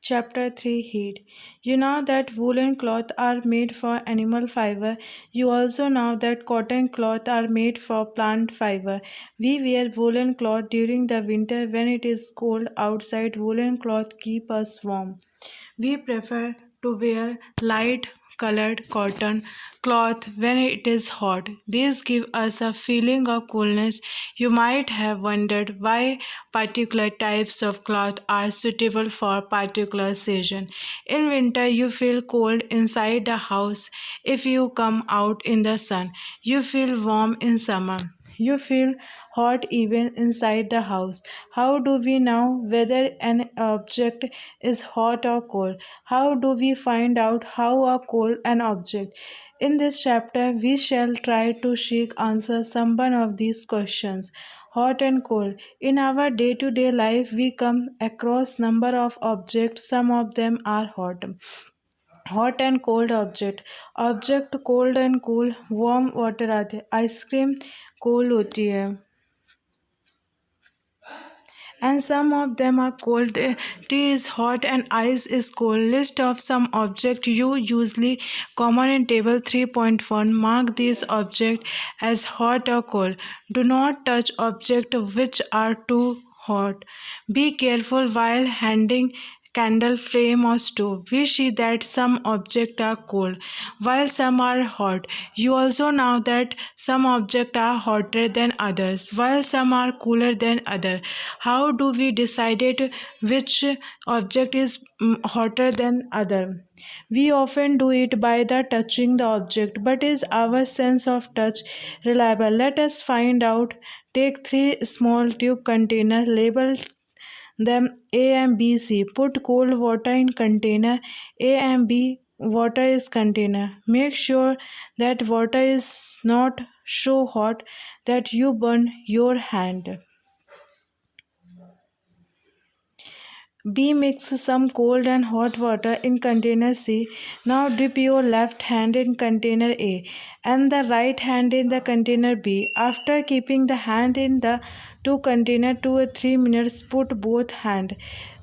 Chapter 3 Heat. You know that woolen cloth are made for animal fiber. You also know that cotton cloth are made for plant fiber. We wear woolen cloth during the winter when it is cold outside. Woolen cloth keep us warm. We prefer to wear light colored cotton cloth when it is hot. These give us a feeling of coolness. You might have wondered why particular types of cloth are suitable for particular season. In winter you feel cold inside the house. If you come out in the sun, you feel warm in summer. You feel hot even inside the house. How do we know whether an object is hot or cold? How do we find out how or cold an object? In this chapter, we shall try to seek answer some one of these questions. Hot and cold. In our day-to-day life, we come across number of objects. Some of them are hot. Hot and cold object cold and cool warm water आते ice cream cold होती है and some of them are cold. Tea is hot and ice is cold. List of some object you usually common in table 3.1. Mark these object as hot or cold. Do not touch object which are too hot. Be careful while handling candle flame or stove. We see that some objects are cold while some are hot. You also know that some objects are hotter than others while some are cooler than others. How do we decide which object is hotter than other? We often do it by the touching the object, but is our sense of touch reliable? Let us find out. Take three small tube containers labeled them A and B C. Put cold water in container A and B. Water is container. Make sure that water is not so hot that you burn your hand. B. Mix some cold and hot water in container C. Now dip your left hand in container A and the right hand in the container B. After keeping the hand in the two container 2 or 3 minutes, put both hand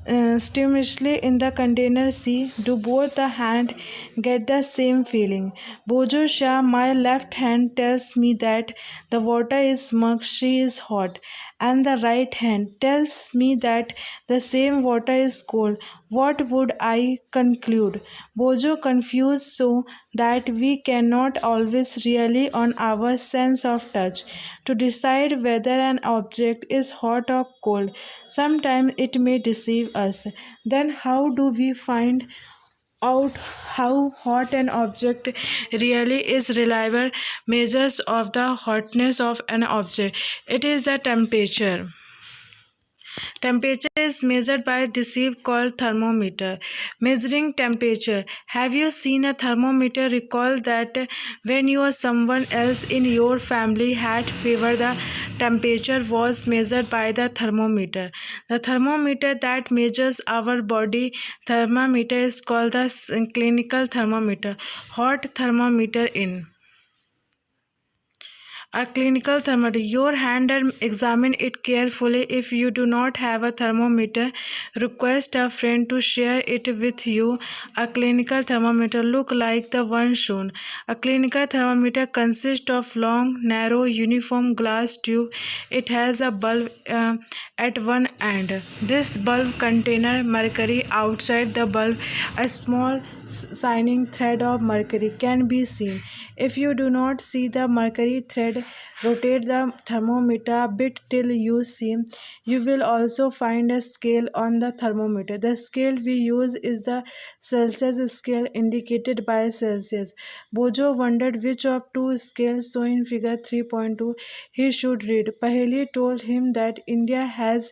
stimulously in the container C. Do both the hand get the same feeling? Bojo Shah, my left hand tells me that the water is she is hot, and the right hand tells me that the same water is cold. What would I conclude? Bojo confused so that we cannot always rely on our sense of touch to decide whether an object is hot or cold. Sometimes it may deceive us. Then how do we find out how hot an object really is? Reliable measures of the hotness of an object. It is the temperature. Temperature is measured by a device called thermometer. Measuring temperature. Have you seen a thermometer? Recall that when you or someone else in your family had fever, the temperature was measured by the thermometer. The thermometer that measures our body thermometer is called the clinical thermometer. Hot thermometer in. A clinical thermometer. Your hand and examine it carefully. If you do not have a thermometer, request a friend to share it with you. A clinical thermometer look like the one shown. A clinical thermometer consists of long, narrow, uniform glass tube. It has a bulb at one end. This bulb contains mercury. Outside the bulb, a small shining thread of mercury can be seen. If you do not see the mercury thread, rotate the thermometer a bit till you see. You will also find a scale on the thermometer. The scale we use is the Celsius scale indicated by Celsius. Bojo wondered which of two scales shown in figure 3.2 he should read. Paheli told him that India has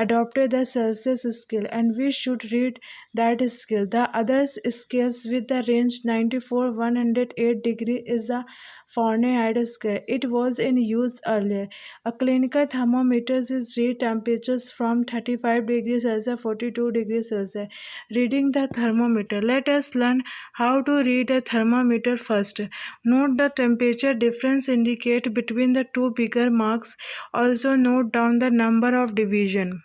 adopted the Celsius scale and we should read that scale. The other scales with the range 94-108 degree is the Fahrenheit scale. It was in use earlier. A clinical thermometer is read temperatures from 35 degrees Celsius 42 degrees Celsius. Reading the thermometer. Let us learn how to read a thermometer first. Note the temperature difference indicate between the two bigger marks. Also note down the number of division.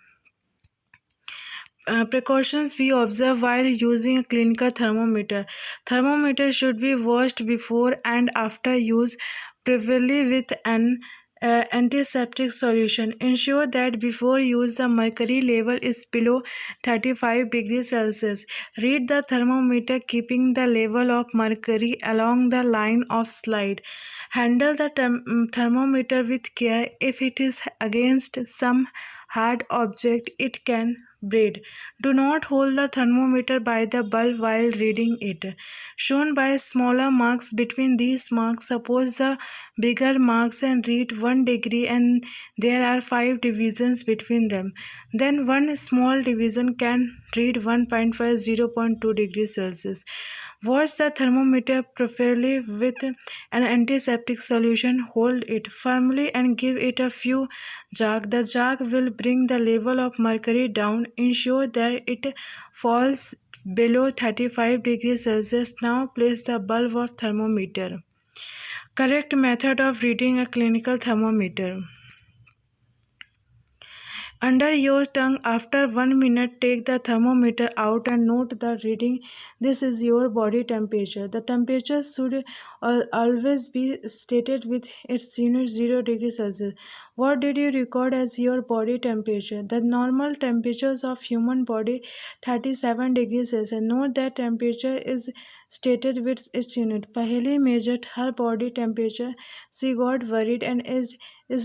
Precautions we observe while using a clinical thermometer. Thermometer should be washed before and after use, preferably with an antiseptic solution. Ensure that before use the mercury level is below 35 degrees Celsius. Read the thermometer keeping the level of mercury along the line of slide. Handle the thermometer with care. If it is against some hard object, it can break. Do not hold the thermometer by the bulb while reading it. Shown by smaller marks between these marks, suppose the bigger marks and read 1 degree and there are 5 divisions between them. Then one small division can read 1.5 0.2 degrees Celsius. Wash the thermometer preferably with an antiseptic solution. Hold it firmly and give it a few jerks. The jerk will bring the level of mercury down. Ensure that it falls below 35 degrees Celsius. Now place the bulb of thermometer. Correct method of reading a clinical thermometer. Under your tongue, after 1 minute, take the thermometer out and note the reading. This is your body temperature. The temperature should always be stated with its unit 0 degrees Celsius. What did you record as your body temperature? The normal temperatures of human body 37 degrees Celsius. Note that temperature is stated with its unit. Paheli measured her body temperature. She got worried and is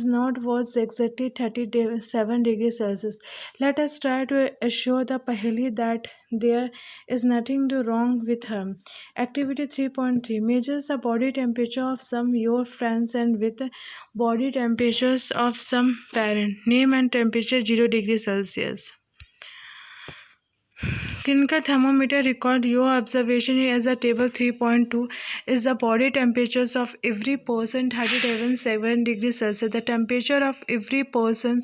not was exactly 37 degrees Celsius. Let us try to assure the Paheli that there is nothing wrong with her. Activity 3.3 measures the body temperature of some your friends and with body temperatures of some parent. Name and temperature 0 degrees Celsius. Clinical thermometer record your observation as a table 3.2 is the body temperatures of every person 37 degrees Celsius. The temperature of every person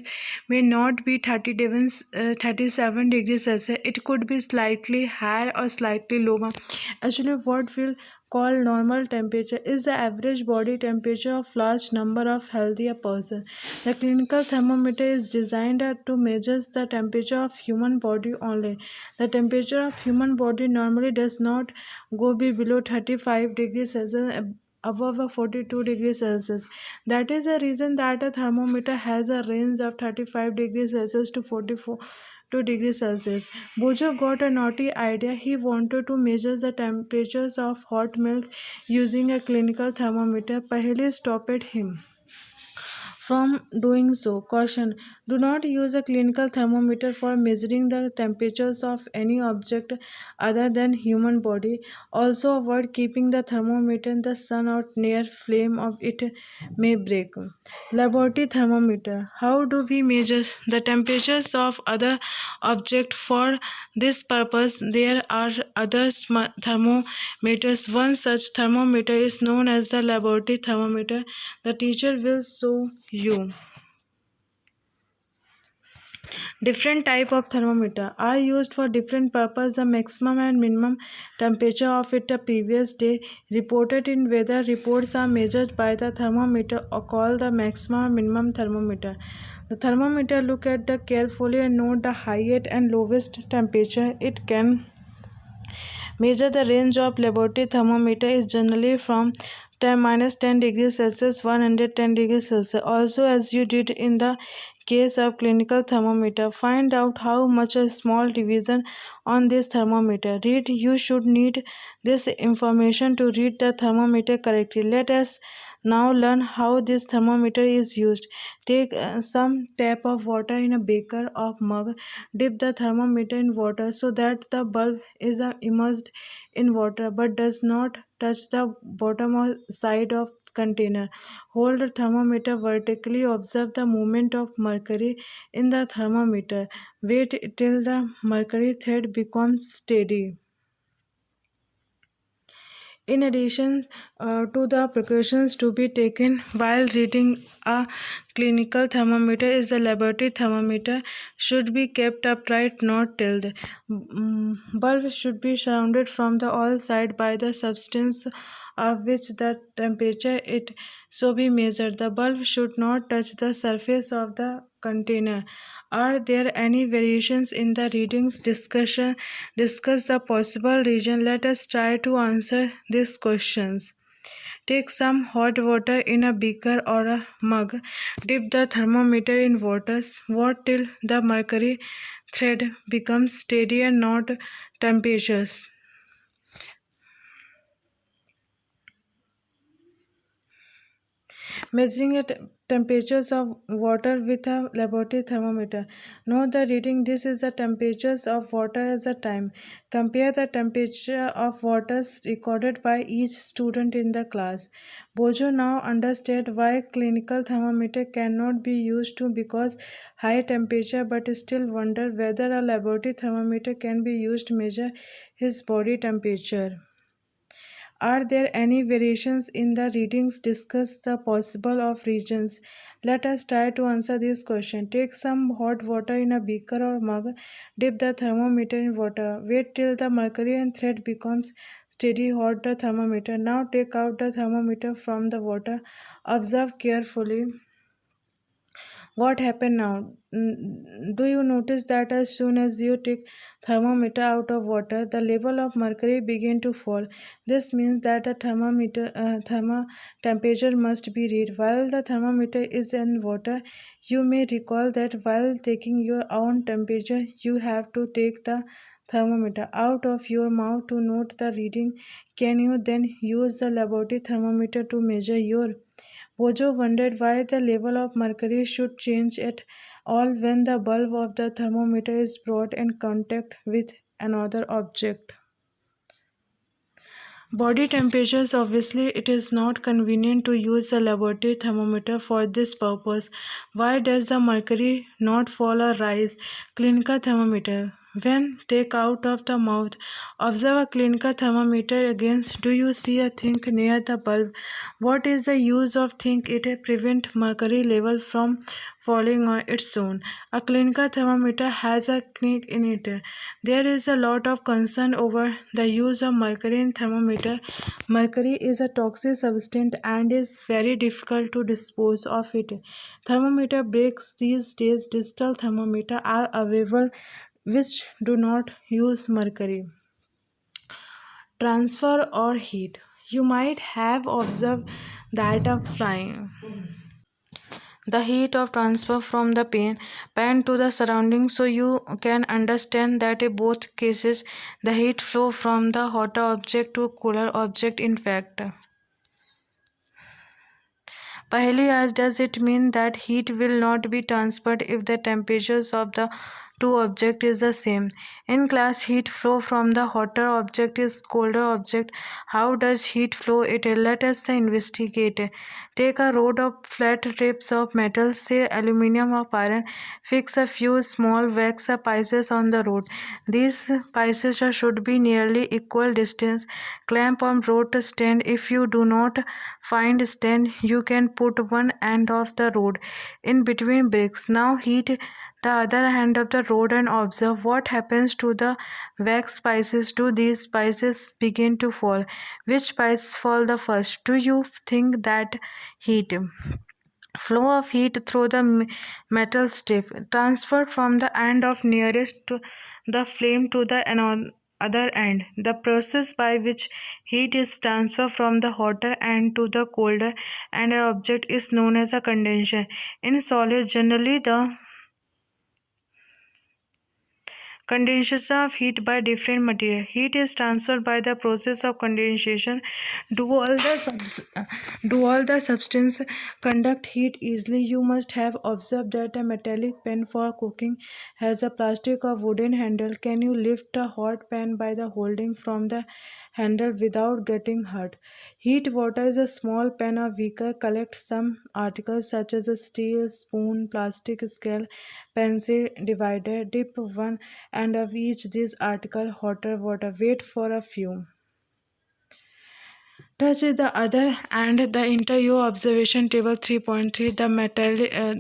may not be 37 degrees Celsius. It could be slightly higher or slightly lower. Actually, what will call normal temperature is the average body temperature of large number of healthier person. The clinical thermometer is designed to measure the temperature of human body only. The temperature of human body normally does not go below 35 degrees Celsius above 42 degrees Celsius. That is the reason that a thermometer has a range of 35 degrees Celsius to 44 degrees Celsius. Bojo got a naughty idea. He wanted to measure the temperatures of hot milk using a clinical thermometer. Paheli stopped him from doing so. Caution: do not use a clinical thermometer for measuring the temperatures of any object other than human body. Also avoid keeping the thermometer in the sun or near flame of it may break. Laboratory thermometer. How do we measure the temperatures of other objects? For this purpose, there are other thermometers. One such thermometer is known as the laboratory thermometer. The teacher will show you. Different type of thermometer are used for different purpose. The maximum and minimum temperature of it the previous day reported in weather reports are measured by the thermometer or called the maximum and minimum thermometer. The thermometer look at the carefully and note the highest and lowest temperature. It can measure the range of laboratory thermometer is generally from 10 degrees Celsius 110 degrees Celsius. Also, as you did in the case of clinical thermometer, find out how much a small division on this thermometer. You should need this information to read the thermometer correctly. Let us now learn how this thermometer is used. Take some tap of water in a beaker of mug. Dip the thermometer in water so that the bulb is immersed in water but does not touch the bottom or side of container. Hold the thermometer vertically. Observe the movement of mercury in the thermometer. Wait till the mercury thread becomes steady. In addition to the precautions to be taken while reading a clinical thermometer is the laboratory thermometer should be kept upright, not tilted. Bulb should be surrounded from the all side by the substance of which the temperature it so be measured. The bulb should not touch the surface of the container. Are there any variations in the readings? Discuss the possible region. Let us try to answer these questions. Take some hot water in a beaker or a mug. Dip the thermometer in water. What till the mercury thread becomes steady and not tempestuous. Measuring temperatures of water with a laboratory thermometer. Note the reading. This is the temperatures of water as a time. Compare the temperature of waters recorded by each student in the class. Bojo now understood why clinical thermometer cannot be used to because high temperature, but still wonder whether a laboratory thermometer can be used to measure his body temperature. Are there any variations in the readings? Discuss the possible of regions. Let us try to answer this question. Take some hot water in a beaker or mug. Dip the thermometer in water. Wait till the mercury and thread becomes steady hot the thermometer. Now take out the thermometer from the water. Observe carefully what happened now. Do you notice that as soon as you take thermometer out of water, the level of mercury begin to fall? This means that the thermo temperature must be read while the thermometer is in water. You may recall that while taking your own temperature, you have to take the thermometer out of your mouth to note the reading. Can you then use the laboratory thermometer to measure your? Bojo wondered why the level of mercury should change at all when the bulb of the thermometer is brought in contact with another object. Body temperatures. Obviously, it is not convenient to use a laboratory thermometer for this purpose. Why does the mercury not fall or rise? Clinical thermometer. When take out of the mouth, observe a clinical thermometer against. Do you see a thing near the bulb? What is the use of thing? It prevent mercury level from falling on its own. A clinical thermometer has a knick in it. There is a lot of concern over the use of mercury in thermometer. Mercury is a toxic substance and is very difficult to dispose of it. Thermometer breaks. These days digital thermometer are available which do not use mercury. Transfer or heat. You might have observed that a flying the heat of transfer from the pan to the surroundings, so you can understand that in both cases the heat flow from the hotter object to cooler object. In fact, Paheli asked, does it mean that heat will not be transferred if the temperatures of the two objects is the same? In class, heat flow from the hotter object is colder object. How does heat flow? It let us investigate. Take a rod of flat strips of metal, say aluminum or iron. Fix a few small wax pieces on the rod. These pieces should be nearly equal distance. Clamp on rod to stand. If you do not find stand, you can put one end of the rod in between bricks. Now heat the other hand of the rod and observe what happens to the wax spices. Do these spices begin to fall? Which spices fall the first? Do you think that heat flow of heat through the metal strip transferred from the end of nearest to the flame to the other end? The process by which heat is transferred from the hotter end to the colder end object is known as a condensation. In solids, generally the condensation of heat by different material. Heat is transferred by the process of condensation. Do all the substance conduct heat easily? You must have observed that a metallic pan for cooking has a plastic or wooden handle. Can you lift a hot pan by the holding from the handle without getting hurt? Heat water is a small pan or beaker. Collect some articles such as a steel spoon, plastic scale, pencil divider. Dip one end of each this article hotter water. Wait for a few. Touch the other and the enter your observation table 3.3.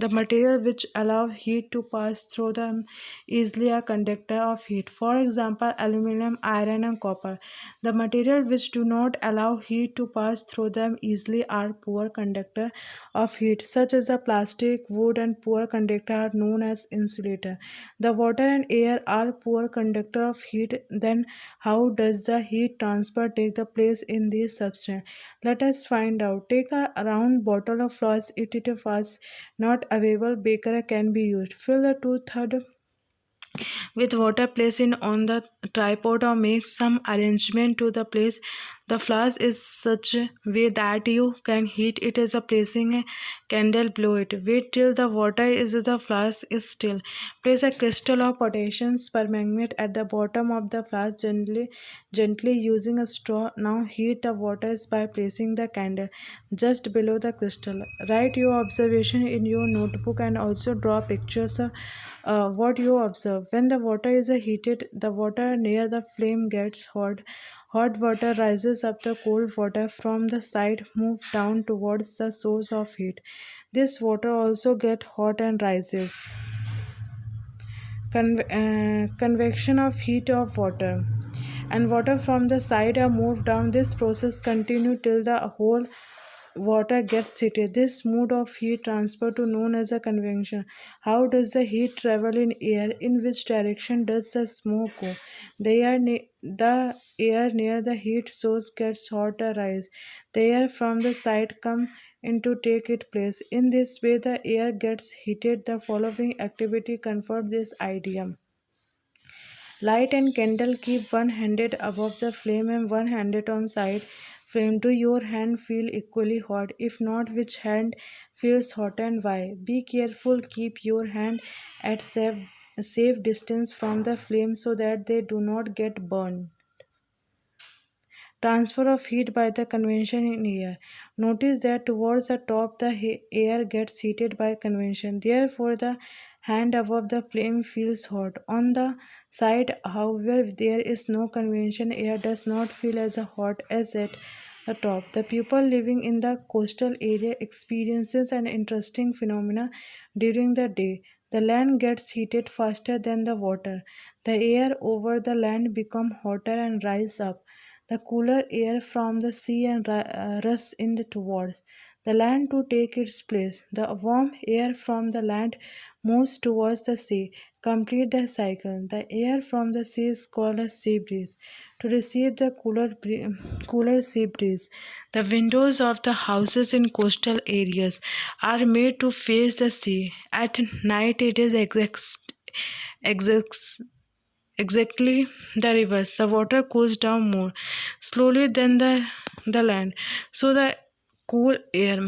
The material which allow heat to pass through them easily a conductor of heat. For example, aluminum, iron, and copper. The material which do not allow heat to pass through them easily are poor conductor of heat, such as the plastic, wood, and poor conductor are known as insulator. The water and air are poor conductor of heat. Then how does the heat transfer take the place in these substances? Let us find out. Take a round bottle of flour. If it was not available, baker can be used. Fill the two-third with water, place it on the tripod or make some arrangement to the place the flask is such a way that you can heat it as a placing a candle below it. Wait till the water is the flask is still. Place a crystal of potassium permanganate at the bottom of the flask gently using a straw. Now heat the water by placing the candle just below the crystal. Write your observation in your notebook and also draw pictures of what you observe. When the water is heated, the water near the flame gets hot. Hot water rises up, the cold water from the side move down towards the source of heat. This water also get hot and rises. Convection of heat of water and water from the side are moved down. This process continue till the whole water gets heated. This mode of heat transfer to known as a convection. How does the heat travel in air? In which direction does the smoke go? The air near the heat source gets hotter rise. The air from the side come in to take its place. In this way the air gets heated. The following activity confirm this idea. Light and candle keep one handed above the flame and one handed on side flame. Do your hand feel equally hot? If not, which hand feels hot and why? Be careful, keep your hand at safe distance from the flame so that they do not get burned. Transfer of heat by the convection in air. Notice that towards the top the air gets heated by convection. Therefore, the hand above the flame feels hot. On the side, however, there is no convection. Air does not feel as hot as at the top. The people living in the coastal area experiences an interesting phenomena during the day. The land gets heated faster than the water. The air over the land become hotter and rise up. The cooler air from the sea and rushes in towards the land to take its place. The warm air from the land moves towards the sea. Complete the cycle. The air from the sea is called a sea breeze. To receive the cooler sea breeze, the windows of the houses in coastal areas are made to face the sea. At night, it is exact exactly the reverse. The water cools down more slowly than the land. So the cool air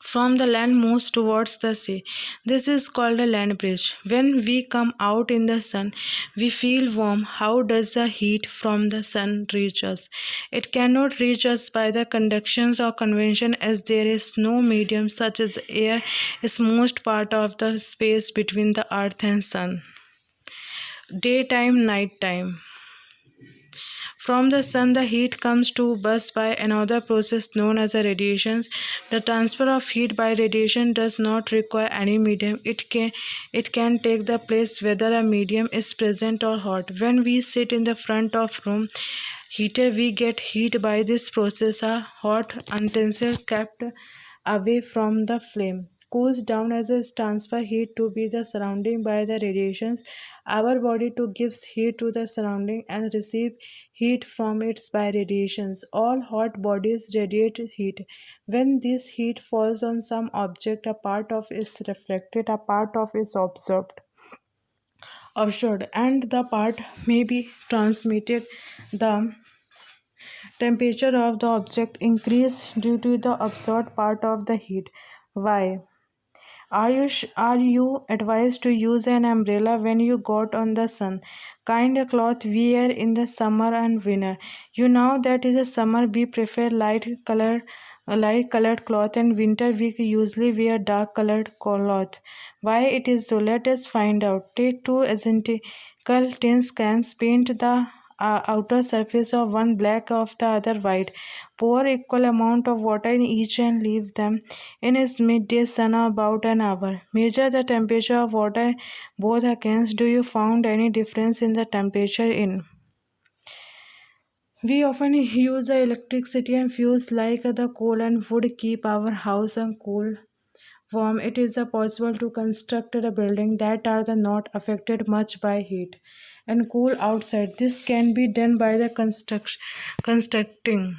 from the land moves towards the sea. This is called a land bridge. When we come out in the sun, we feel warm. How does the heat from the sun reach us? It cannot reach us by the conductions or convention as there is no medium such as air is most part of the space between the earth and sun. Daytime, nighttime. From the sun, the heat comes to us by another process known as a radiation. The transfer of heat by radiation does not require any medium. It can take the place whether a medium is present or hot. When we sit in the front of room heater, we get heat by this process. A hot utensil kept away from the flame cools down as it transfer heat to be the surrounding by the radiations. Our body too gives heat to the surrounding and receive heat from its by radiations. All hot bodies radiate heat. When this heat falls on some object, a part of it is reflected, a part of it is observed, and the part may be transmitted. The temperature of the object increase due to the absorbed part of the heat. Why? Are you advised to use an umbrella when you got on the sun? Kind of cloth wear in the summer and winter. You know that is a summer we prefer light colored cloth and winter we usually wear dark colored cloth. Why it is so? Let us find out. Take two identical tin cans, paint the outer surface of one black of the other white. Pour equal amount of water in each and leave them in its midday sun about an hour. Measure the temperature of water both against. Do you found any difference in the temperature in? We often use the electricity and fuels like the coal and wood keep our house and cool warm. It is possible to construct a building that are not affected much by heat and cool outside. This can be done by the constructing